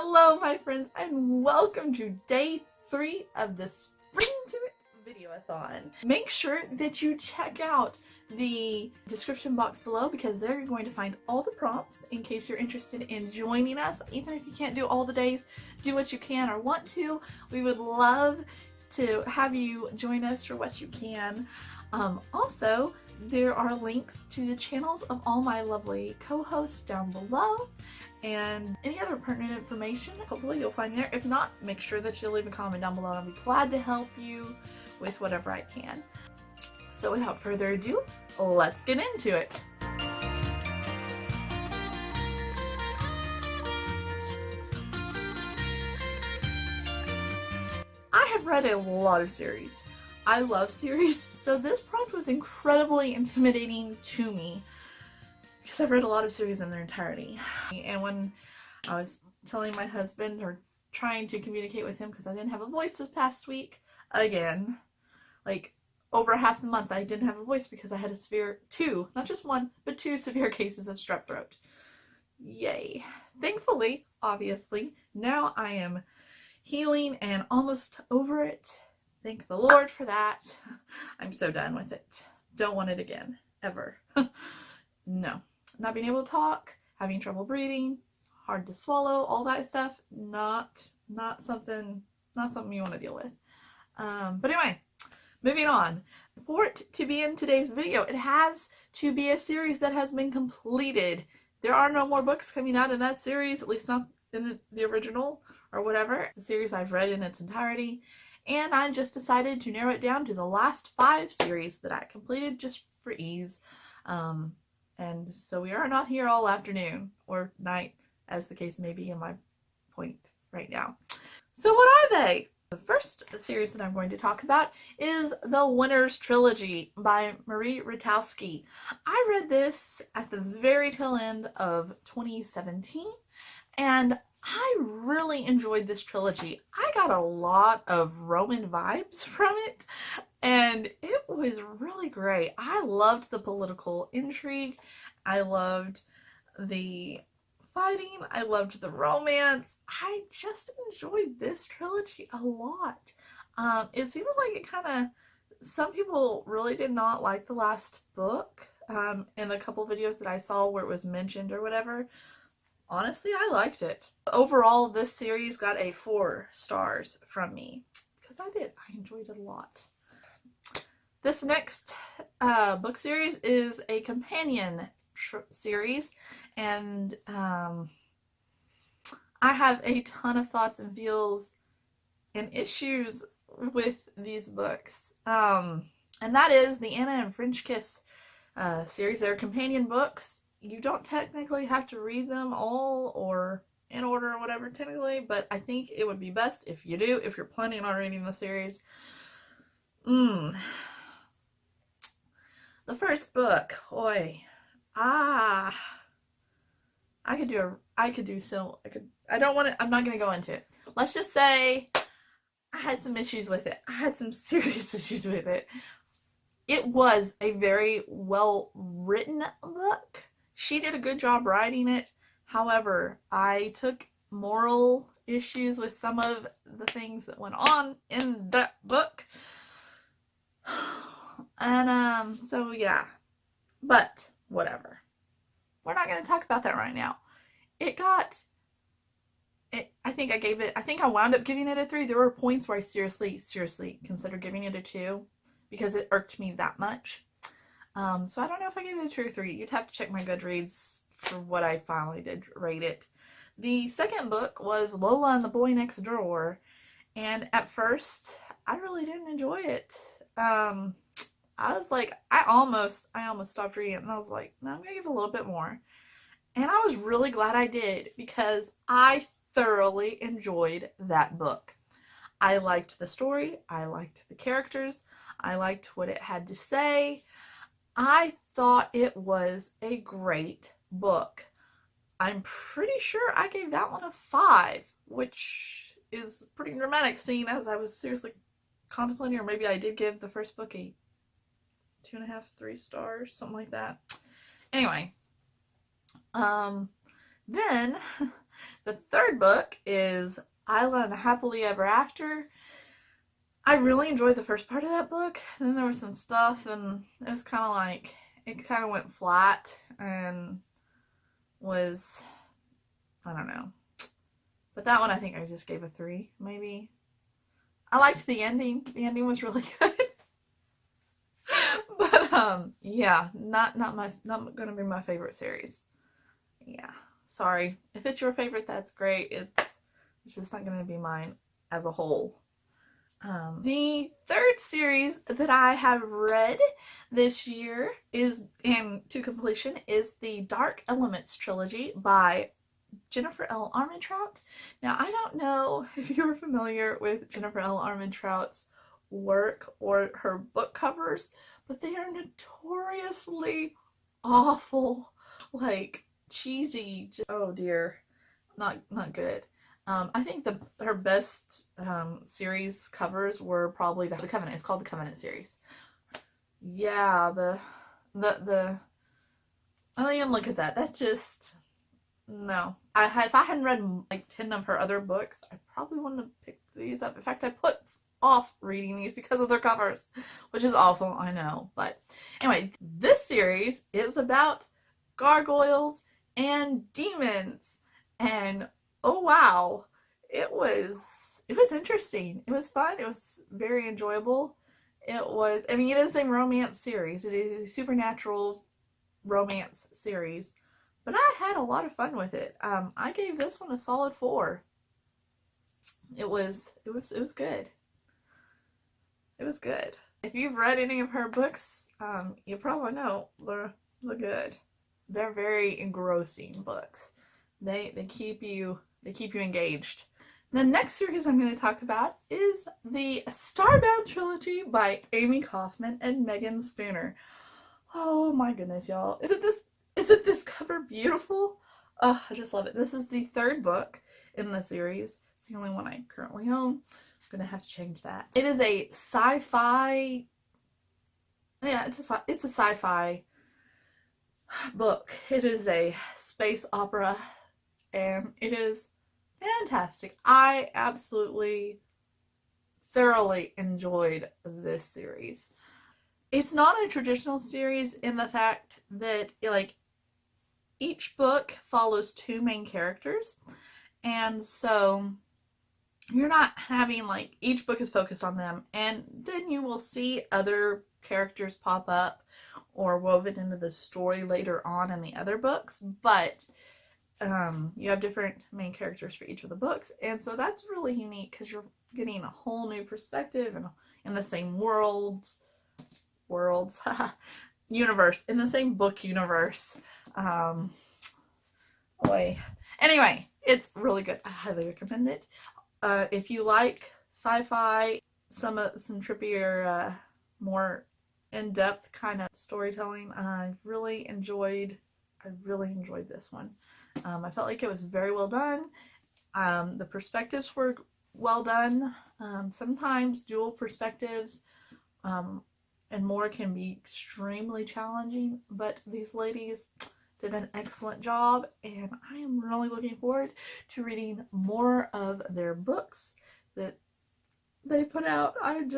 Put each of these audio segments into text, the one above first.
Hello my friends and welcome to day 3 of the Spring to It Videoathon. Make sure that you check out the description box below because there you're going to find all the prompts in case you're interested in joining us. Even if you can't do all the days, do what you can or want to. We would love to have you join us for what you can. Also, there are links to the channels of all my lovely co-hosts down below and any other pertinent information. Hopefully you'll find there. If not, make sure that you leave a comment down below and I'll be glad to help you with whatever I can. So without further ado, let's get into it. I have read a lot of series. I love series, so this prompt was incredibly intimidating to me because I've read a lot of series in their entirety. And when I was telling my husband or trying to communicate with him because I didn't have a voice this past week, again, like over half the month I didn't have a voice because I had a severe, not just one, but two severe cases of strep throat. Yay. Thankfully, obviously, now I am healing and almost over it. Thank the Lord for that. I'm so done with it. Don't want it again, ever. No. Not being able to talk, having trouble breathing, hard to swallow, all that stuff, not something you want to deal with. But anyway, moving on. For it to be in today's video, it has to be a series that has been completed. There are no more books coming out in that series, at least not in the original or whatever. The series I've read in its entirety. And I just decided to narrow it down to the last 5 series that I completed just for ease. And so we are not here all afternoon or night, as the case may be in my point right now. So what are they? The first series that I'm going to talk about is The Winner's Trilogy by Marie Rutowski. I read this at the very tail end of 2017, and I really enjoyed this trilogy. I got a lot of Roman vibes from it, and it was really great. I loved the political intrigue. I loved the fighting. I loved the romance. I just enjoyed this trilogy a lot. It seemed like it kind of, some people really did not like the last book in a couple videos that I saw where it was mentioned or whatever. Honestly, I liked it. Overall, this series got a 4 stars from me because I enjoyed it a lot. This next book series is a companion series, and I have a ton of thoughts and feels and issues with these books. And that is the Anna and French Kiss series. They're companion books. You don't technically have to read them all or in order or whatever technically, but I think it would be best if you do, if you're planning on reading the series. The first book, I'm not gonna go into it. Let's just say I had some issues with it. I had some serious issues with it. It was a very well written book. She did a good job writing it. However, I took moral issues with some of the things that went on in that book. And so yeah, but whatever. We're not going to talk about that right now. I think I wound up giving it a 3. There were points where I seriously considered giving it a 2 because it irked me that much. So I don't know if I gave it a 2 or 3. You'd have to check my Goodreads for what I finally did rate it. The second book was Lola and the Boy Next Door, and at first I really didn't enjoy it. I was like, I almost stopped reading it, and I was like, no, I'm gonna give it a little bit more. And I was really glad I did because I thoroughly enjoyed that book. I liked the story, I liked the characters, I liked what it had to say. I thought it was a great book. I'm pretty sure I gave that one a 5, which is pretty dramatic seeing as I was seriously contemplating, or maybe I did give the first book a 2.5, 3 stars, something like that. Anyway, then The third book is Isla and Happily Ever After. I really enjoyed the first part of that book. Then there was some stuff and it was kind of like, it kind of went flat and was, I don't know. But that one I think I just gave a 3, maybe. I liked the ending. The ending was really good. But yeah, not gonna be my favorite series. Yeah, sorry. If it's your favorite, that's great. It's just not gonna be mine as a whole. The third series that I have read this year is, and to completion, is the Dark Elements trilogy by Jennifer L. Armentrout. Now, I don't know if you're familiar with Jennifer L. Armentrout's work or her book covers, but they are notoriously awful, like cheesy. Oh dear, not good. I think her best series covers were probably the Covenant. It's called the Covenant series. Yeah, the I am look at that. That just, no. If I hadn't read like 10 of her other books, I probably wouldn't have picked these up. In fact, I put off reading these because of their covers, which is awful, I know. But anyway, this series is about gargoyles and demons, and oh wow, it was interesting. It was fun. It was very enjoyable. It was, I mean, it is a romance series. It is a supernatural romance series, but I had a lot of fun with it. I gave this one a solid 4. It was good. It was good. If you've read any of her books, you probably know they're good. They're very engrossing books. They keep you engaged. The next series I'm going to talk about is the Starbound trilogy by Amy Kaufman and Megan Spooner. Oh my goodness, y'all. Isn't this cover beautiful? Oh, I just love it. This is the third book in the series. It's the only one I currently own. I'm gonna have to change that. It is a sci-fi, yeah, it's a sci-fi book. It is a space opera, and it is fantastic. I absolutely thoroughly enjoyed this series. It's not a traditional series in the fact that, like, each book follows 2 main characters, and so you're not having, like, each book is focused on them, and then you will see other characters pop up or woven into the story later on in the other books, but you have different main characters for each of the books, and so that's really unique because you're getting a whole new perspective and in the same universe, in the same book universe. Anyway, it's really good. I highly recommend it. If you like sci-fi, some trippier, more in-depth kind of storytelling, I really enjoyed this one. I felt like it was very well done. The perspectives were well done. Sometimes dual perspectives and more can be extremely challenging, but these ladies did an excellent job, and I am really looking forward to reading more of their books that they put out. I'm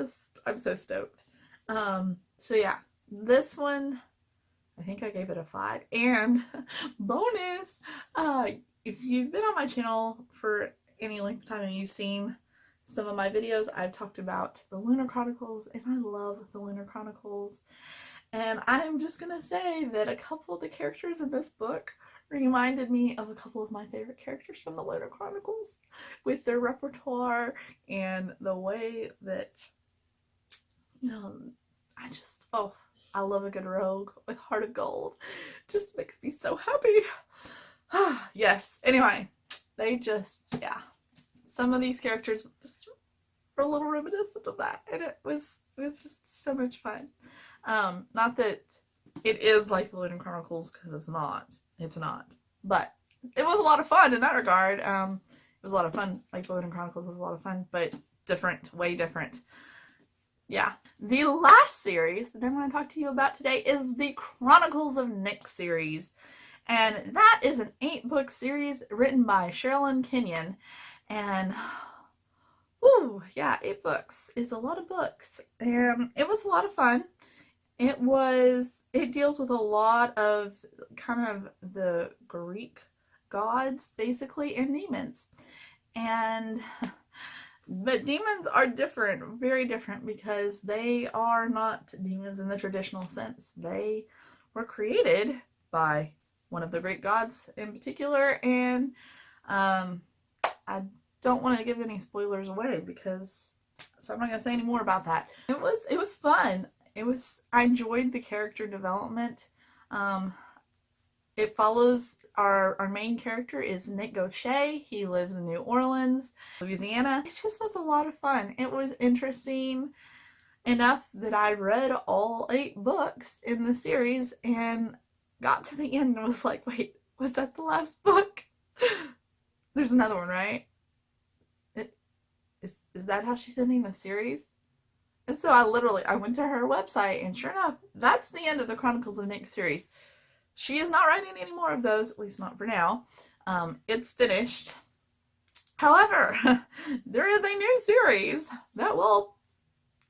so stoked. So yeah, this one, I think I gave it a 5. And bonus, if you've been on my channel for any length of time and you've seen some of my videos, I've talked about the Lunar Chronicles, and I love the Lunar Chronicles. And I'm just gonna say that a couple of the characters in this book reminded me of a couple of my favorite characters from the Lunar Chronicles, with their repertoire and the way that, you know, I love a good rogue with Heart of Gold. It just makes me so happy. Yes, anyway, yeah. Some of these characters just were a little reminiscent of that, and it was just so much fun. Not that it is like the Lunar Chronicles, because it's not, but it was a lot of fun in that regard. It was a lot of fun, like the Lunar Chronicles was a lot of fun, but different, way different. Yeah. The last series that I'm going to talk to you about today is the Chronicles of Nyx series, And that is an 8-book series written by Sherilyn Kenyon. And whoo, yeah, 8 books is a lot of books. And it was a lot of fun. It deals with a lot of kind of the Greek gods, basically, and demons. But demons are different, very different, because they are not demons in the traditional sense. They were created by one of the Greek gods in particular, and I don't want to give any spoilers away so I'm not going to say any more about that. It was fun. I enjoyed the character development. It follows our main character is Nick Gaucher. He lives in New Orleans, Louisiana. It just was a lot of fun. It was interesting enough that I read all 8 books in the series and got to the end and was like, wait, was that the last book? There's another one, right? Is that how she's ending the series? And so I went to her website, and sure enough, that's the end of the Chronicles of Nick series. She is not writing any more of those, at least not for now. It's finished. However, there is a new series that will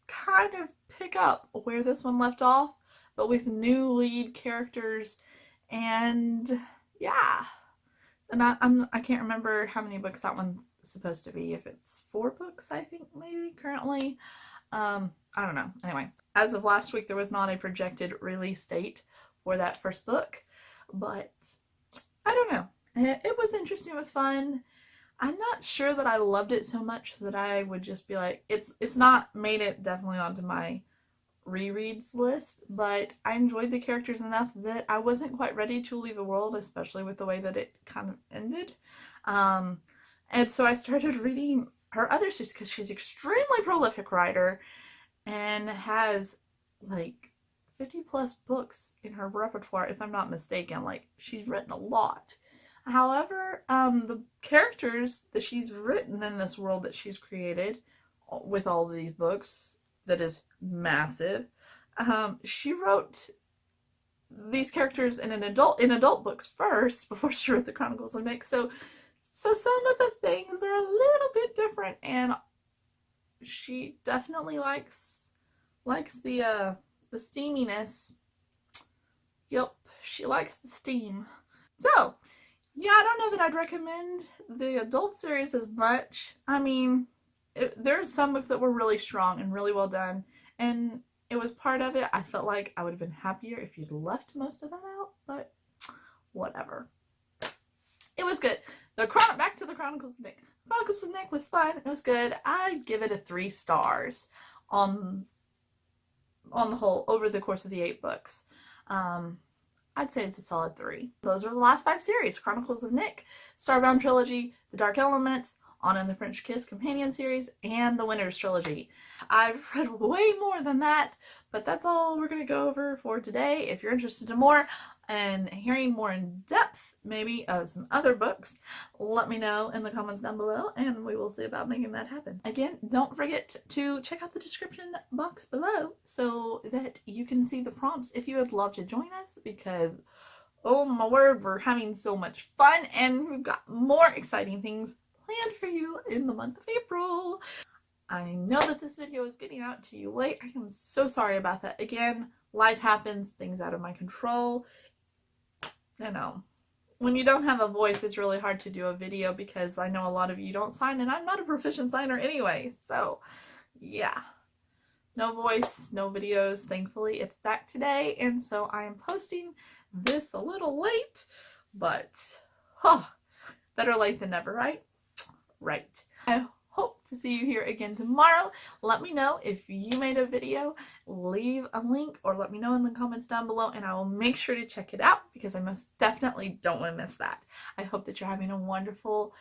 kind of pick up where this one left off, but with new lead characters, and yeah. And I can't remember how many books that one's supposed to be. If it's 4 books, I think, maybe currently. I don't know. Anyway, as of last week, there was not a projected release date for that first book, but I don't know. It was interesting. It was fun. I'm not sure that I loved it so much that I would just be like, it's not made it definitely onto my rereads list, but I enjoyed the characters enough that I wasn't quite ready to leave the world, especially with the way that it kind of ended. And so I started reading her other series because she's an extremely prolific writer and has like 50 plus books in her repertoire, if I'm not mistaken. Like, she's written a lot. However, the characters that she's written in this world that she's created with all of these books, that is massive. She wrote these characters in adult books first before she wrote the Chronicles of Nick. So some of the things are a little bit different, and she definitely likes the steaminess. Yep, she likes the steam. So, yeah, I don't know that I'd recommend the adult series as much. I mean, there's some books that were really strong and really well done, and it was part of it. I felt like I would have been happier if you'd left most of that out, but whatever. It was good. Back to the Chronicles of Nick. Chronicles of Nick was fun. It was good. I'd give it a 3 stars on the whole over the course of the 8 books. I'd say it's a solid 3. Those are the last 5 series: Chronicles of Nick, Starbound Trilogy, The Dark Elements, Anna and the French Kiss Companion Series, and the Winter's Trilogy. I've read way more than that, but that's all we're going to go over for today. If you're interested in more and hearing more in depth, maybe of some other books, let me know in the comments down below, and we will see about making that happen. Again, don't forget to check out the description box below so that you can see the prompts if you would love to join us, because oh my word, we're having so much fun, and we've got more exciting things planned for you in the month of April. I know that this video is getting out to you late. I am so sorry about that. Again, life happens, things out of my control. You know, when you don't have a voice, it's really hard to do a video, because I know a lot of you don't sign, and I'm not a proficient signer anyway. So yeah, no voice, no videos. Thankfully, it's back today, and so I am posting this a little late, but better late than never, right? Right. I hope to see you here again tomorrow. Let me know if you made a video. Leave a link or let me know in the comments down below, and I will make sure to check it out, because I most definitely don't want to miss that. I hope that you're having a wonderful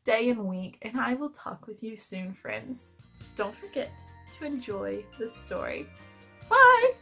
day and week, and I will talk with you soon, friends. Don't forget to enjoy the story. Bye!